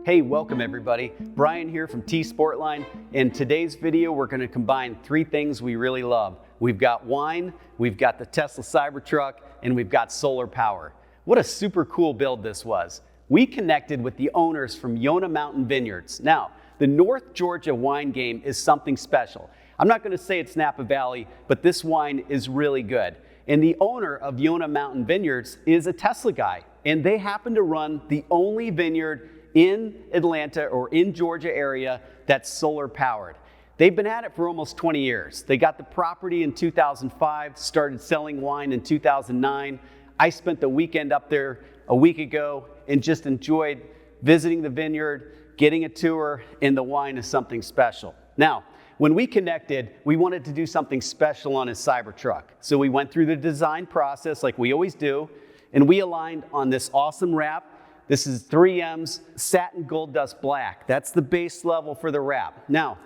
Hey, welcome everybody. Brian here from T-sportline. In today's video, we're going to combine three things we really love. We've got wine, we've got the Tesla Cybertruck, and we've got solar power. What a super cool build this was. We connected with the owners from Yona Mountain Vineyards. Now, the North Georgia wine game is something special. I'm not going to say it's Napa Valley, but this wine is really good. And the owner of Yona Mountain Vineyards is a Tesla guy, and they happen to run the only vineyard in Atlanta or in Georgia area that's solar powered. They've been at it for almost 20 years. They got the property in 2005, started selling wine in 2009. I spent the weekend up there a week ago and just enjoyed visiting the vineyard, getting a tour, and the wine is something special. Now, when we connected, we wanted to do something special on his Cybertruck. So we went through the design process like we always do, and we aligned on this awesome wrap. This is 3M's Satin Gold Dust Black. That's the base level for the wrap. Now,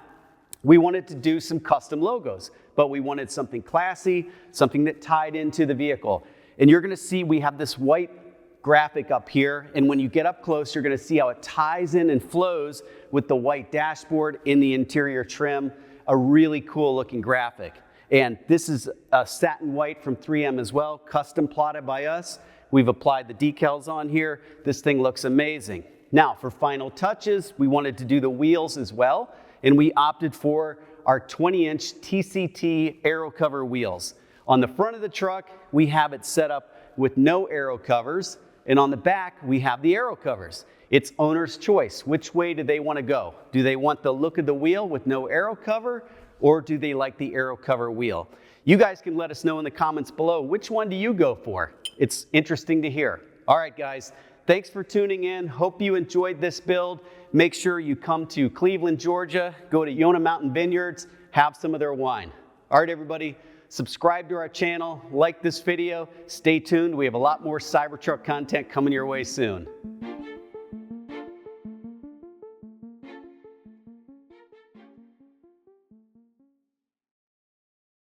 we wanted to do some custom logos, but we wanted something classy, something that tied into the vehicle. And you're gonna see we have this white graphic up here, and when you get up close, you're gonna see how it ties in and flows with the white dashboard in the interior trim. A really cool looking graphic. And this is a satin white from 3M as well, custom plotted by us. We've applied the decals on here. This thing looks amazing. Now, for final touches, we wanted to do the wheels as well, and we opted for our 20-inch TCT Aero cover wheels. On the front of the truck, we have it set up with no Aero covers, and on the back, we have the Aero covers. It's owner's choice. Which way do they want to go? Do they want the look of the wheel with no Aero cover, or do they like the Aero cover wheel? You guys can let us know in the comments below, which one do you go for? It's interesting to hear. All right, guys, thanks for tuning in. Hope you enjoyed this build. Make sure you come to Cleveland, Georgia, go to Yona Mountain Vineyards, have some of their wine. All right, everybody, subscribe to our channel, like this video, stay tuned. We have a lot more Cybertruck content coming your way soon.